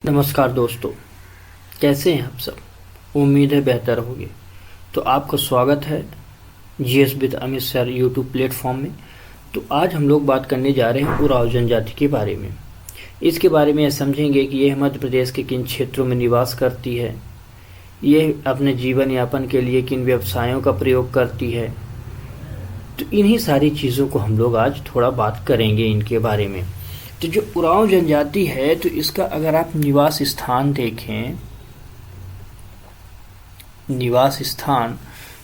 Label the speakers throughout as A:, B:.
A: नमस्कार दोस्तों, कैसे हैं आप सब। उम्मीद है बेहतर होंगे। तो आपका स्वागत है GS with Amit sir YouTube platform में। तो आज हम लोग बात करने जा रहे हैं उरांव जनजाति के बारे में। इसके बारे में समझेंगे कि यह मध्य प्रदेश के किन क्षेत्रों में निवास करती है, यह अपने जीवन यापन के लिए किन व्यवसायों का प्रयोग करती है। तो इन्हीं सारी चीज़ों को हम लोग आज थोड़ा बात करेंगे इनके बारे में। तो जो उरांव जनजाति है, तो इसका अगर आप निवास स्थान देखें, निवास स्थान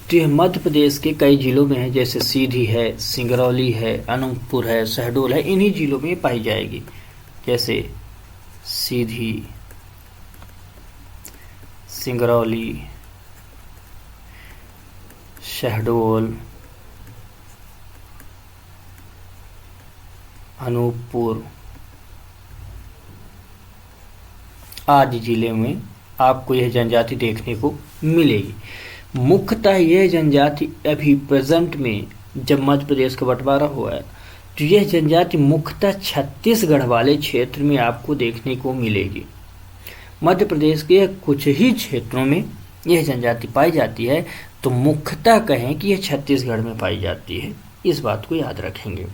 A: तो यह मध्य प्रदेश के कई जिलों में है, जैसे सीधी है, सिंगरौली है, अनूपपुर है, शहडोल है। इन्हीं जिलों में पाई जाएगी, जैसे सीधी, सिंगरौली, शहडोल, अनूपपुर आदि जिले में आपको यह जनजाति देखने को मिलेगी। मुख्यतः यह जनजाति अभी प्रेजेंट में, जब मध्य प्रदेश का बंटवारा हुआ है, तो यह जनजाति मुख्यतः छत्तीसगढ़ वाले क्षेत्र में आपको देखने को मिलेगी। मध्य प्रदेश के कुछ ही क्षेत्रों में यह जनजाति पाई जाती है, तो मुख्यतः कहें कि यह छत्तीसगढ़ में पाई जाती है। इस बात को याद रखेंगे।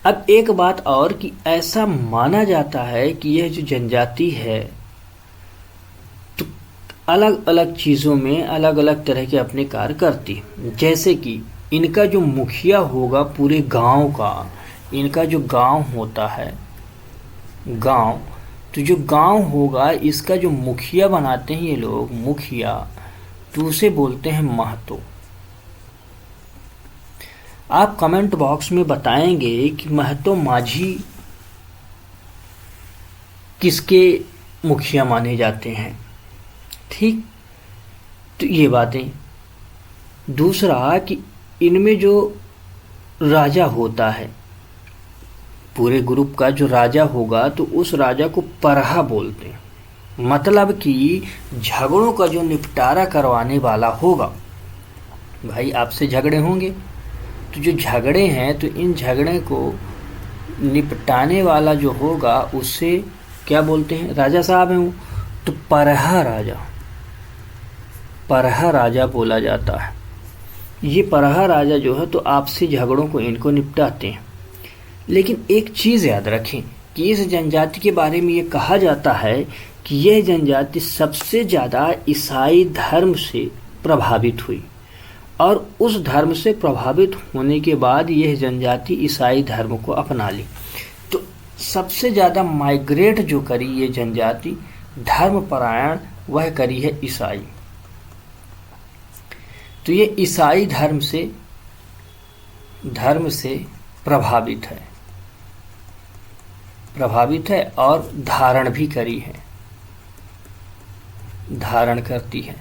A: अब एक बात और कि ऐसा माना जाता है कि यह जो जनजाति है, तो अलग अलग चीज़ों में अलग अलग तरह के अपने कार्य करती है। जैसे कि इनका जो मुखिया होगा पूरे गांव का, इनका जो गांव होता है, गांव, तो जो गांव होगा इसका जो मुखिया बनाते हैं ये लोग, मुखिया, तो उसे बोलते हैं महतो। आप कमेंट बॉक्स में बताएंगे कि महतो माझी किसके मुखिया माने जाते हैं। ठीक, तो ये बातें। दूसरा कि इनमें जो राजा होता है, पूरे ग्रुप का जो राजा होगा, तो उस राजा को परहा बोलते हैं। मतलब कि झगड़ों का जो निपटारा करवाने वाला होगा। भाई आपसे झगड़े होंगे, तो जो झगड़े हैं, तो इन झगड़े को निपटाने वाला जो होगा उससे क्या बोलते हैं, राजा साहब हैं वो, तो परहा राजा, परहा राजा बोला जाता है। ये परहा राजा जो है, तो आपसी झगड़ों को इनको निपटाते हैं। लेकिन एक चीज़ याद रखें कि इस जनजाति के बारे में ये कहा जाता है कि यह जनजाति सबसे ज़्यादा ईसाई धर्म से प्रभावित हुई, और उस धर्म से प्रभावित होने के बाद यह जनजाति ईसाई धर्म को अपना ली। तो सबसे ज़्यादा माइग्रेट जो करी ये जनजाति धर्मपरायण, वह करी है ईसाई। तो ये ईसाई धर्म से प्रभावित है और धारण भी करी है, धारण करती है,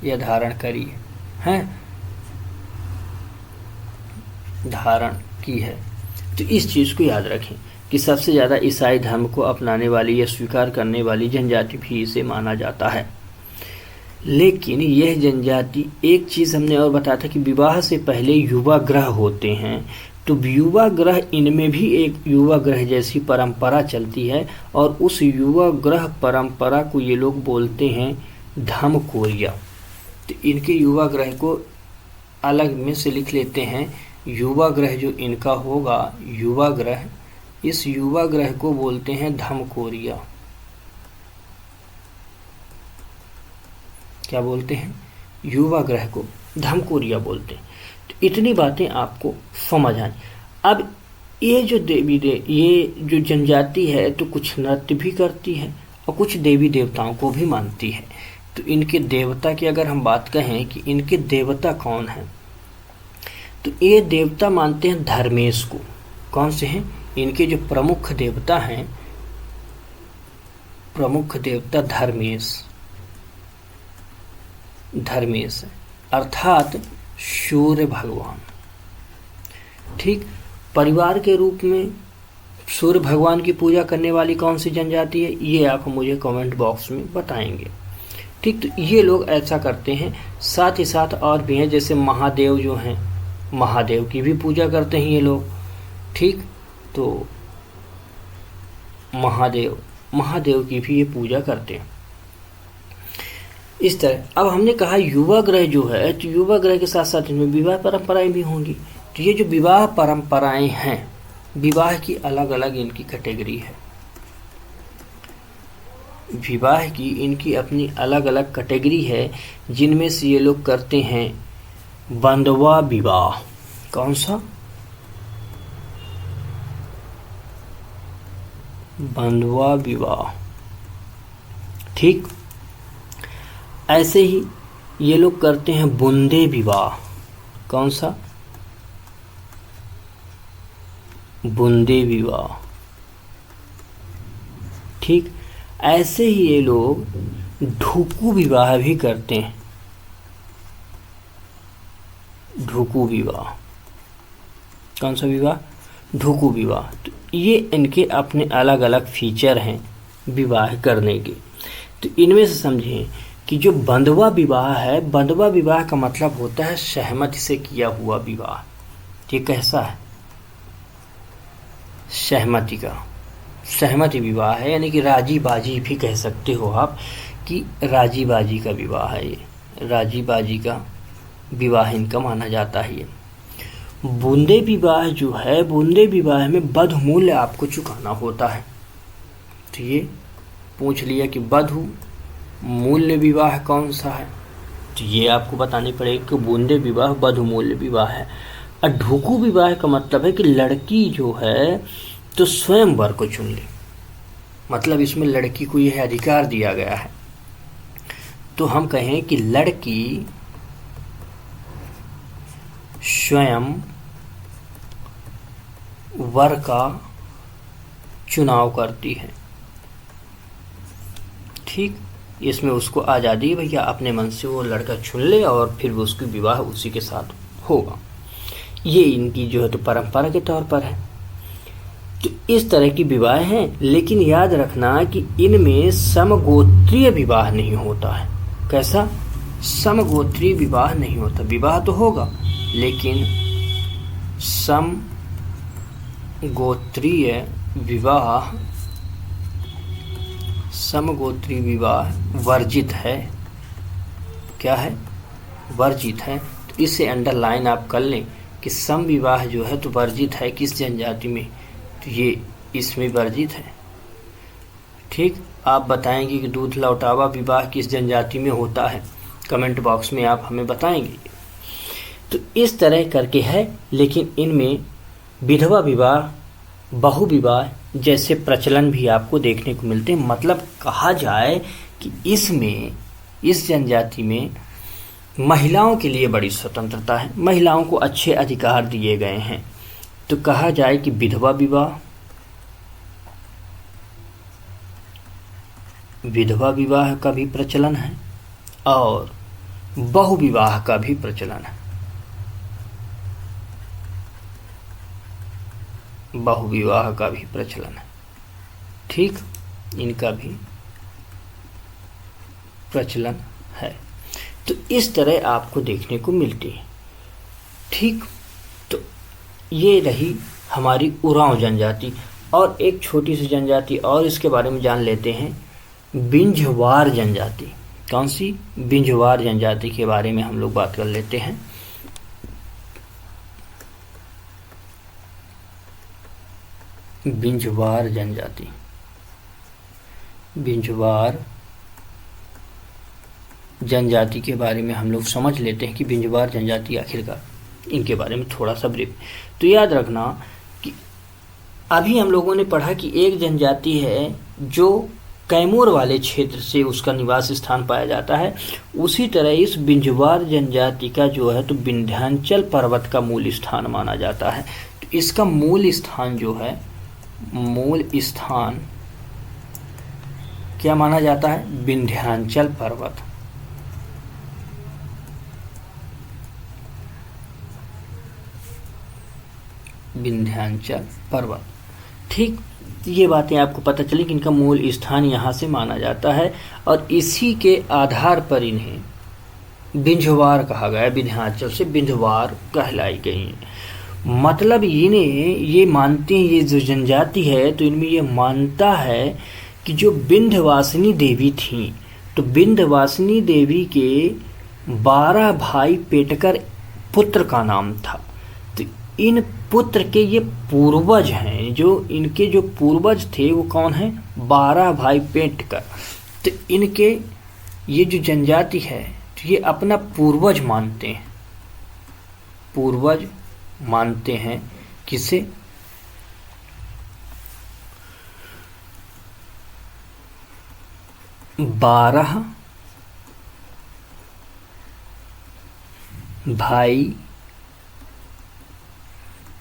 A: यह धारण करी है, धारण की है। तो इस चीज़ को याद रखें कि सबसे ज़्यादा ईसाई धर्म को अपनाने वाली या स्वीकार करने वाली जनजाति भी इसे माना जाता है। लेकिन यह जनजाति, एक चीज़ हमने और बताया था कि विवाह से पहले युवा ग्रह होते हैं, तो युवा ग्रह, इनमें भी एक युवा ग्रह जैसी परंपरा चलती है, और उस युवा ग्रह परंपरा को ये लोग बोलते हैं धमकोरिया। तो इनके युवा ग्रह को अलग में से लिख लेते हैं। युवा ग्रह जो इनका होगा, युवा ग्रह, इस युवा ग्रह को बोलते हैं धमकोरिया। क्या बोलते हैं? युवा ग्रह को धमकोरिया बोलते हैं। तो इतनी बातें आपको समझ आए। अब ये जो ये जो जनजाति है, तो कुछ नृत्य भी करती है और कुछ देवी देवताओं को भी मानती है। तो इनके देवता की अगर हम बात कहें कि इनके देवता कौन हैं, तो ये देवता मानते हैं धर्मेश को। कौन से हैं? इनके जो प्रमुख देवता हैं, प्रमुख देवता धर्मेश अर्थात सूर्य भगवान। ठीक, परिवार के रूप में सूर्य भगवान की पूजा करने वाली कौन सी जनजाति है, ये आप मुझे कमेंट बॉक्स में बताएंगे। ठीक, तो ये लोग ऐसा करते हैं। साथ ही साथ और भी हैं, जैसे महादेव जो हैं, महादेव की भी पूजा करते हैं ये लोग। ठीक, तो महादेव महादेव की भी ये पूजा करते हैं। इस तरह अब हमने कहा युवा ग्रह जो है, तो युवा ग्रह के साथ साथ इनमें विवाह परंपराएं भी होंगी। तो ये जो विवाह परंपराएं हैं, विवाह की अलग अलग इनकी कैटेगरी है, विवाह की इनकी अपनी अलग अलग कैटेगरी है, जिनमें से ये लोग करते हैं बंधुआ विवाह। कौन सा? बंधुआ विवाह। ठीक, ऐसे ही ये लोग करते हैं बूंदे विवाह। कौन सा? बूंदे विवाह। ठीक, ऐसे ही ये लोग ढुकू विवाह भी करते हैं, ढुकू विवाह। कौन सा विवाह? ढुकू विवाह। तो ये इनके अपने अलग अलग फीचर हैं विवाह करने के। तो इनमें से समझें कि जो बंधुआ विवाह है, बंधुआ विवाह का मतलब होता है सहमति से किया हुआ विवाह। ये कैसा है? सहमति का, सहमति विवाह है, यानी कि राजी बाजी भी कह सकते हो आप कि राजी बाजी का विवाह है ये, राजी बाजी का विवाह इनका माना जाता है ये। बूंदे विवाह जो है, बूंदे विवाह में बधू मूल्य आपको चुकाना होता है। तो ये पूछ लिया कि बधू मूल्य विवाह कौन सा है, तो ये आपको बतानी पड़ेगी कि बूंदे विवाह बधू मूल्य विवाह है। और ढुकू विवाह का मतलब है कि लड़की जो है तो स्वयं वर को चुन ले, मतलब इसमें लड़की को यह अधिकार दिया गया है। तो हम कहें कि लड़की स्वयं वर का चुनाव करती है। ठीक, इसमें उसको आज़ादी है, भैया अपने मन से वो लड़का चुन ले और फिर उसकी विवाह उसी के साथ होगा। ये इनकी जो है तो परंपरा के तौर पर है। तो इस तरह की विवाह हैं, लेकिन याद रखना कि इनमें समगोत्रीय विवाह नहीं होता है। कैसा? समगोत्रीय विवाह नहीं होता। विवाह तो होगा लेकिन समगोत्रीय विवाह, समगोत्रीय विवाह वर्जित है। क्या है? वर्जित है। तो इसे अंडरलाइन आप कर लें कि सम विवाह जो है तो वर्जित है किस जनजाति में, तो ये इसमें वर्जित है। ठीक, आप बताएंगे कि दूध लौटावा विवाह किस जनजाति में होता है, कमेंट बॉक्स में आप हमें बताएंगे। तो इस तरह करके है, लेकिन इनमें विधवा विवाह, बहु विवाह जैसे प्रचलन भी आपको देखने को मिलते हैं। मतलब कहा जाए कि इसमें, इस जनजाति में महिलाओं के लिए बड़ी स्वतंत्रता है, महिलाओं को अच्छे अधिकार दिए गए हैं। तो कहा जाए कि विधवा विवाह, विधवा विवाह का भी प्रचलन है और बहु विवाह का भी प्रचलन है। बहु विवाह का भी प्रचलन है। ठीक, इनका भी प्रचलन है। तो इस तरह आपको देखने को मिलती है। ठीक, तो ये रही हमारी उरांव जनजाति। और एक छोटी सी जनजाति और इसके बारे में जान लेते हैं, बिंझवार जनजाति। कौन सी? बिंझवार जनजाति के बारे में हम लोग बात कर लेते हैं। बिंझवार जनजाति, बिंझवार जनजाति के बारे में हम लोग समझ लेते हैं कि बिंझवार जनजाति आखिरकार, इनके बारे में थोड़ा सा ब्रीफ। तो याद रखना कि अभी हम लोगों ने पढ़ा कि एक जनजाति है जो कैमूर वाले क्षेत्र से उसका निवास स्थान पाया जाता है। उसी तरह इस बिंझवार जनजाति का जो है तो विंध्याचल पर्वत का मूल स्थान माना जाता है। तो इसका मूल स्थान जो है, मूल स्थान क्या माना जाता है? विंध्याचल पर्वत। विंध्याचल पर्वत। ठीक, ये बातें आपको पता चली कि इनका मूल स्थान यहाँ से माना जाता है और इसी के आधार पर इन्हें बिंझवार कहा गया। विंध्याचल से बिंझवार कहलाई गई हैं। मतलब इन्हें ये मानते हैं, ये जो जनजाति है तो इनमें ये मानता है कि जो विंध्यवासिनी देवी थीं, तो विंध्यवासिनी देवी के 12 भाई पेटकर पुत्र का नाम था। तो इन पुत्र के ये पूर्वज हैं, जो इनके जो पूर्वज थे वो कौन हैं? 12 भाई पेटकर। तो इनके ये जो जनजाति है तो ये अपना पूर्वज मानते हैं, पूर्वज मानते हैं किसे? 12 भाई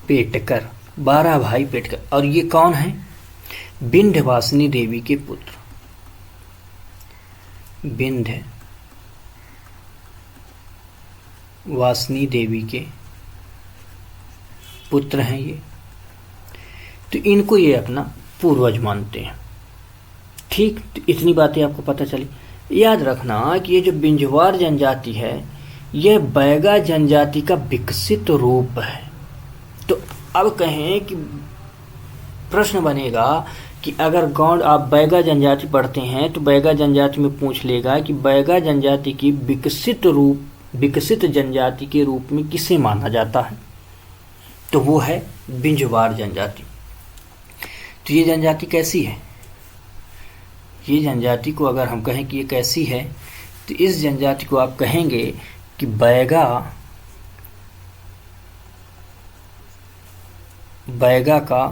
A: पेटकर, 12 भाई पेटकर। और ये कौन है? विंध्यवासिनी देवी के पुत्र, विंध्यवासिनी देवी के पुत्र हैं ये। तो इनको ये अपना पूर्वज मानते हैं। ठीक, तो इतनी बातें आपको पता चली। याद रखना कि ये जो बिंझवार जनजाति है यह बैगा जनजाति का विकसित रूप है। तो अब कहें कि प्रश्न बनेगा कि अगर गौड़ आप बैगा जनजाति पढ़ते हैं तो बैगा जनजाति में पूछ लेगा कि बैगा जनजाति की विकसित जनजाति के रूप में किसे माना जाता है? तो वो है बिंझवार जनजाति। तो ये जनजाति कैसी है? ये जनजाति को अगर हम कहें कि ये कैसी है तो इस जनजाति को आप कहेंगे कि बैगा का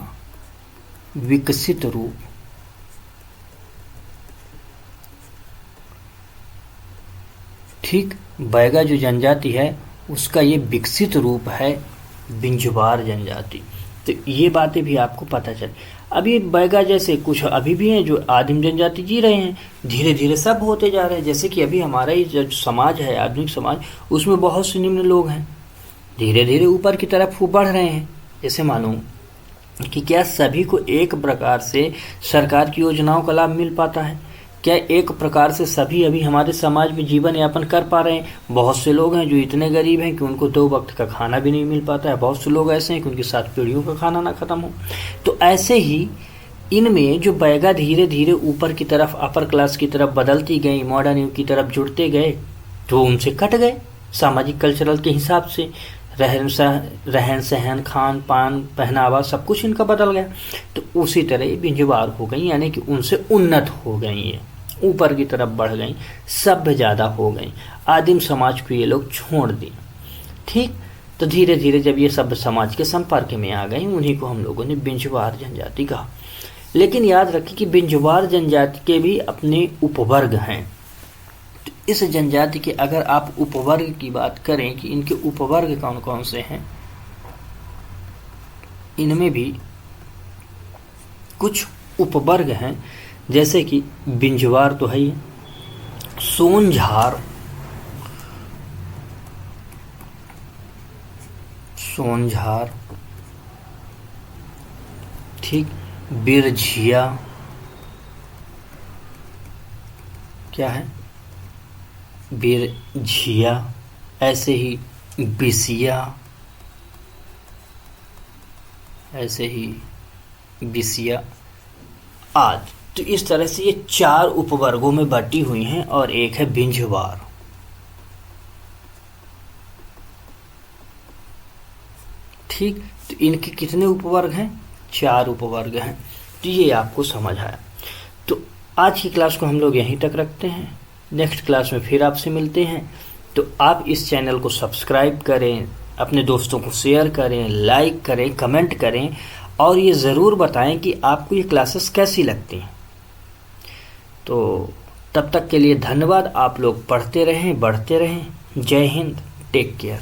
A: विकसित रूप। ठीक, बैगा जो जनजाति है उसका ये विकसित रूप है बिंझवार जनजाति। तो ये बातें भी आपको पता चले। अभी बैगा जैसे कुछ अभी भी हैं जो आदिम जनजाति जी रहे हैं, धीरे धीरे सब होते जा रहे हैं। जैसे कि अभी हमारा ये जो समाज है, आधुनिक समाज, उसमें बहुत से निम्न लोग हैं, धीरे धीरे ऊपर की तरफ वो बढ़ रहे हैं। जैसे मानो कि क्या सभी को एक प्रकार से सरकार की योजनाओं का लाभ मिल पाता है? क्या एक प्रकार से सभी अभी हमारे समाज में जीवन यापन कर पा रहे हैं? बहुत से लोग हैं जो इतने गरीब हैं कि उनको 2 वक्त का खाना भी नहीं मिल पाता है। बहुत से लोग ऐसे हैं कि उनकी 7 पीढ़ियों का खाना ना खत्म हो। तो ऐसे ही इनमें जो बैगा धीरे धीरे ऊपर की तरफ, अपर क्लास की तरफ बदलती गई, मॉडर्न युग की तरफ जुड़ते गए, तो उनसे कट गए सामाजिक कल्चरल के हिसाब से। रहन सहन, खान पान, पहनावा, सब कुछ इनका बदल गया। तो उसी तरह बिंझवार हो गई, यानी कि उनसे उन्नत हो गई है, ऊपर की तरफ बढ़ गई, सभ्य ज़्यादा हो गई। आदिम समाज को ये लोग छोड़ दिए। ठीक, तो धीरे धीरे जब ये सभ्य समाज के संपर्क में आ गई, उन्हीं को हम लोगों ने बिंझवार जनजाति कहा। लेकिन याद रखिए कि बिंझवार जनजाति के भी अपने उपवर्ग हैं। तो इस जनजाति के अगर आप उपवर्ग की बात करें कि इनके उपवर्ग कौन कौन से हैं, इनमें भी कुछ उपवर्ग हैं। जैसे कि बिंझवार तो है ही, सोनझार, ठीक, बिरझिया, क्या है? बिरझिया, ऐसे ही बिसिया, आदि। तो इस तरह से ये 4 उपवर्गों में बटी हुई हैं और एक है बिंझवार। ठीक, तो इनके कितने उपवर्ग हैं? 4 उपवर्ग हैं। तो ये आपको समझ आया। तो आज की क्लास को हम लोग यहीं तक रखते हैं। नेक्स्ट क्लास में फिर आपसे मिलते हैं। तो आप इस चैनल को सब्सक्राइब करें, अपने दोस्तों को शेयर करें, लाइक करें, कमेंट करें और ये ज़रूर बताएं कि आपको ये क्लासेस कैसी लगती हैं। तो तब तक के लिए धन्यवाद। आप लोग पढ़ते रहें, बढ़ते रहें। जय हिंद, टेक केयर।